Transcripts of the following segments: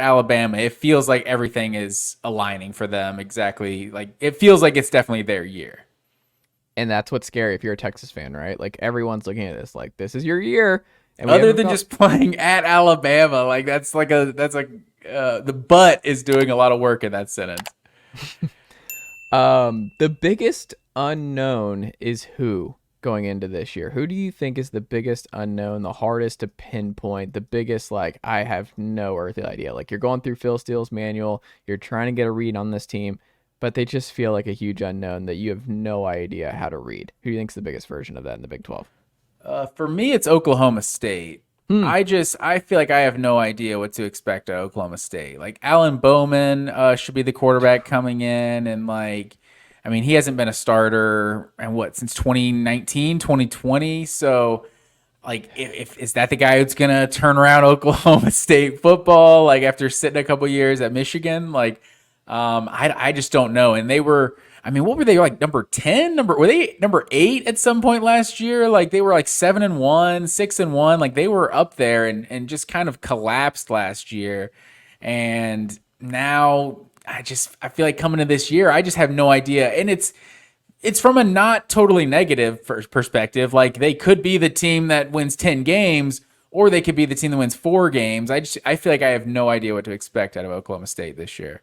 Alabama, it feels like everything is aligning for them exactly. Like it feels like it's definitely their year. And that's what's scary if you're a Texas fan, right? Like everyone's looking at this like this is your year, and we Other haven't than felt. just playing at Alabama, like the butt is doing a lot of work in that sentence. The biggest unknown is who going into this year. Who do you think is the biggest unknown, the hardest to pinpoint, the biggest like I have no earthly idea. Like you're going through Phil Steele's manual, you're trying to get a read on this team, but they just feel like a huge unknown that you have no idea how to read. Who do you think's the biggest version of that in the Big 12? For me, it's Oklahoma State. Hmm. I feel like I have no idea what to expect at Oklahoma State. Like Alan Bowman should be the quarterback coming in, and like, I mean, he hasn't been a starter and what since 2019, 2020. So, like, if is that the guy who's gonna turn around Oklahoma State football? Like after sitting a couple years at Michigan, like, I just don't know. And they were. I mean, what were they like? Number 10? Were they number 8 at some point last year? Like they were like 7-1, 6-1. Like they were up there and just kind of collapsed last year. And now I feel like coming to this year, I just have no idea. And it's from a not totally negative perspective. Like they could be the team that wins 10 games, or they could be the team that wins 4 games. I feel like I have no idea what to expect out of Oklahoma State this year.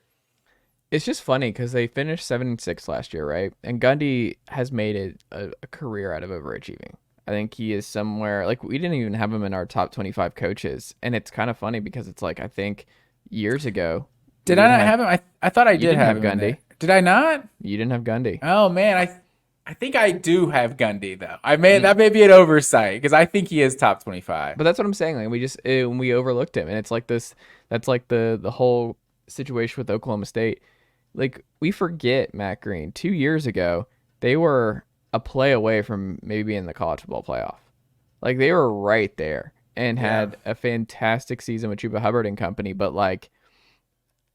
It's just funny because they finished 7-6 last year, right? And Gundy has made it a career out of overachieving. I think he is somewhere like we didn't even have him in our top 25 coaches, and it's kind of funny because it's like I think years ago we Did I didn't not have have him? I thought I you did didn't have have him in Gundy. there. Did I not? You didn't have Gundy. Oh man, I think I do have Gundy though. I may Mm. that may be an oversight because I think he is top 25. But that's what I'm saying. Like we just we overlooked him, and it's like this. That's like the whole situation with Oklahoma State. Like we forget Matt Green 2 years ago, they were a play away from maybe being in the college football playoff. Like they were right there and Yeah. had a fantastic season with Chuba Hubbard and company. But like,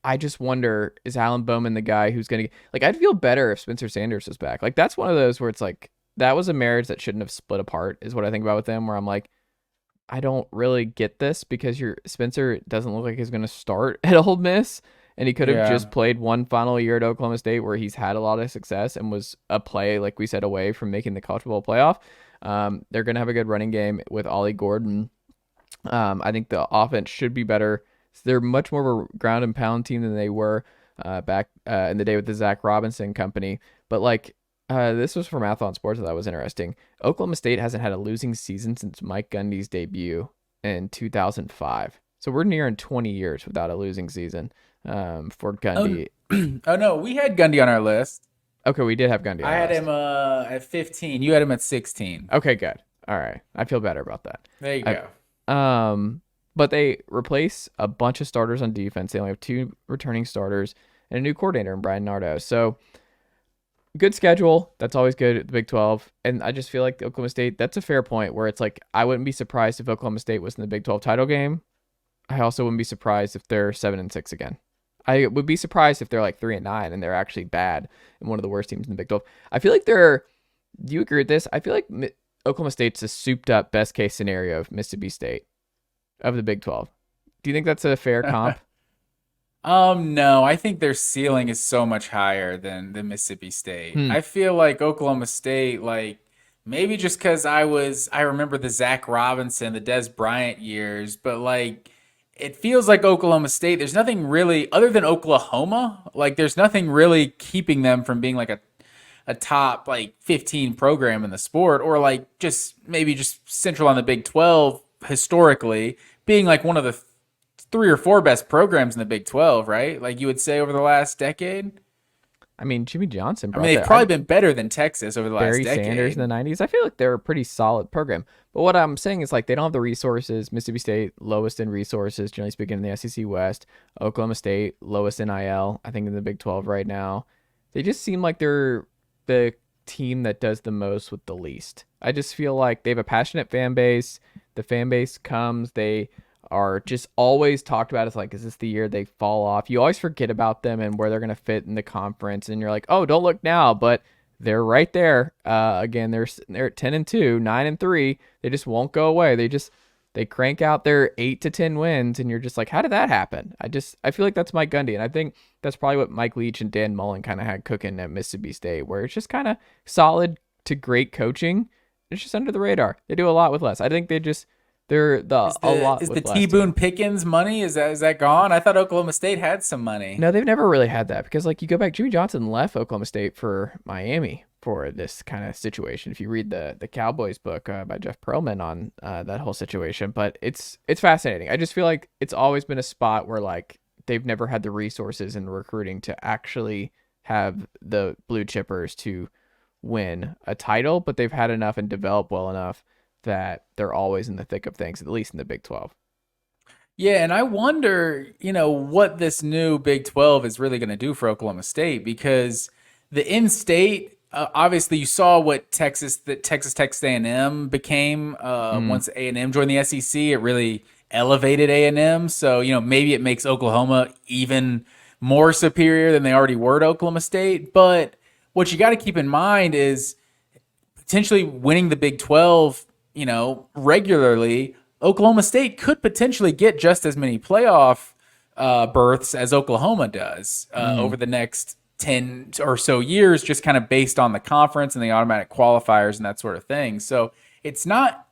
I just wonder, is Alan Bowman the guy who's gonna like? I'd feel better if Spencer Sanders was back. Like that's one of those where it's like that was a marriage that shouldn't have split apart. Is what I think about with them. Where I'm like, I don't really get this because your Spencer doesn't look like he's going to start at Ole Miss, and he could have Yeah. just played one final year at Oklahoma State where he's had a lot of success and was a play, like we said, away from making the college football playoff. They're going to have a good running game with Ollie Gordon. I think the offense should be better. They're much more of a ground and pound team than they were back in the day with the Zach Robinson company. But like this was from Athlon Sports that was interesting. Oklahoma State hasn't had a losing season since Mike Gundy's debut in 2005. So we're nearing 20 years without a losing season for Oh, Gundy. oh no, we had Gundy on our list. Okay, we did have Gundy on I our had list. him at 15. You had him at 16. Okay, good. All right. I feel better about that. There you I, go. but they replace a bunch of starters on defense. They only have 2 returning starters and a new coordinator in Brian Nardo. So good schedule. That's always good at the Big 12. And I just feel like Oklahoma State, that's a fair point where it's like, I wouldn't be surprised if Oklahoma State was in the Big 12 title game. I also wouldn't be surprised if they're 7-6 again. I would be surprised if they're like 3-9 and they're actually bad and one of the worst teams in the Big 12. I feel like do you agree with this? I feel like Oklahoma State's a souped up best case scenario of Mississippi State of the Big 12. Do you think that's a fair comp? No, I think their ceiling is so much higher than the Mississippi State. Hmm. I feel like Oklahoma State, like maybe just because I remember the Zach Robinson, the Des Bryant years, but like it feels like Oklahoma State. There's nothing really other than Oklahoma. Like there's nothing really keeping them from being like a top like 15 program in the sport, or like just maybe just central on the Big 12 historically being like one of the 3 or 4 best programs in the Big 12, right? Like you would say over the last decade. I mean, Jimmy Johnson I brought mean, they've that. probably been better than Texas over the last Barry Sanders in the decade. 90s. I feel like they're a pretty solid program. But what I'm saying is like they don't have the resources. Mississippi State, lowest in resources, generally speaking, in the SEC West. Oklahoma State, lowest in IL, I think in the Big 12 right now. They just seem like they're the team that does the most with the least. I just feel like they have a passionate fan base. The fan base comes, they are just always talked about as like, is this the year they fall off? You always forget about them and where they're going to fit in the conference. And you're like, oh, don't look now, but they're right there. Again, they're at 10-2, 9-3. They just won't go away. They just they crank out their 8 to 10 wins, and you're just like, how did that happen? I feel like that's Mike Gundy, and I think that's probably what Mike Leach and Dan Mullen kind of had cooking at Mississippi State, where it's just kind of solid to great coaching. It's just under the radar. They do a lot with less. I think they're a lot is with the less T team. Boone Pickens money, is that gone? I thought Oklahoma State had some money. No, they've never really had that because, like, you go back, Jimmy Johnson left Oklahoma State for Miami for this kind of situation. If you read the Cowboys book by Jeff Pearlman on that whole situation, but it's fascinating. I just feel like it's always been a spot where like they've never had the resources and recruiting to actually have the blue chippers to win a title, but they've had enough and developed well enough that they're always in the thick of things, at least in the Big 12. Yeah, and I wonder, what this new Big 12 is really going to do for Oklahoma State, because the in-state, obviously you saw what Texas Tech A&M became once A&M joined the SEC. It really elevated A&M, so maybe it makes Oklahoma even more superior than they already were to Oklahoma State. But what you got to keep in mind is potentially winning the Big 12, regularly. Oklahoma State could potentially get just as many playoff berths as Oklahoma does over the next 10 or so years, just kind of based on the conference and the automatic qualifiers and that sort of thing. So it's not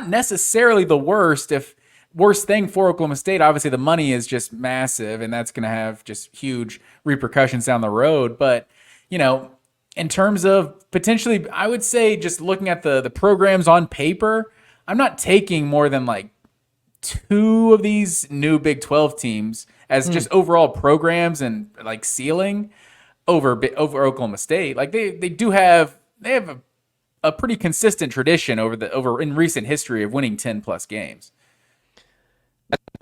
necessarily the worst thing for Oklahoma State. Obviously, the money is just massive, and that's going to have just huge repercussions down the road. But, in terms of potentially, I would say just looking at the programs on paper, I'm not taking more than like 2 of these new Big 12 teams as just overall programs and like ceiling over Oklahoma State. Like they have a pretty consistent tradition over in recent history of winning 10 plus games.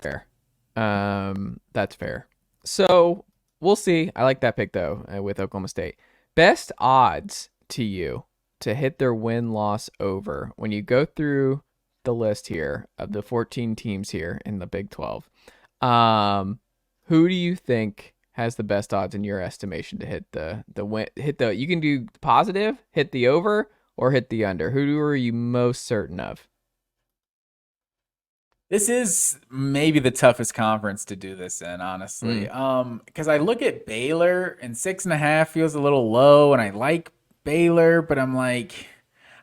Fair. That's fair. So we'll see. I like that pick though with Oklahoma State. Best odds to you to hit their win-loss over when you go through the list here of the 14 teams here in the Big 12. Who do you think has the best odds in your estimation to hit the win? You can do positive, hit the over, or hit the under. Who are you most certain of? This is maybe the toughest conference to do this in, honestly. Because I look at Baylor, and 6.5 feels a little low, and I like Baylor, but I'm like,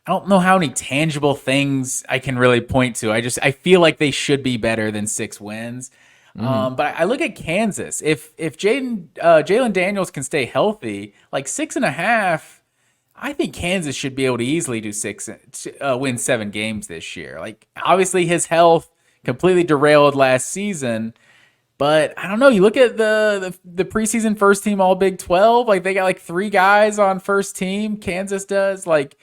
I don't know how many tangible things I can really point to. I feel like they should be better than 6 wins. But I look at Kansas. If Jalen Daniels can stay healthy, like 6.5, I think Kansas should be able to easily do win 7 games this year. Like obviously his health completely derailed last season, but I don't know. You look at the preseason first team All Big 12. Like they got like 3 guys on first team. Kansas does like.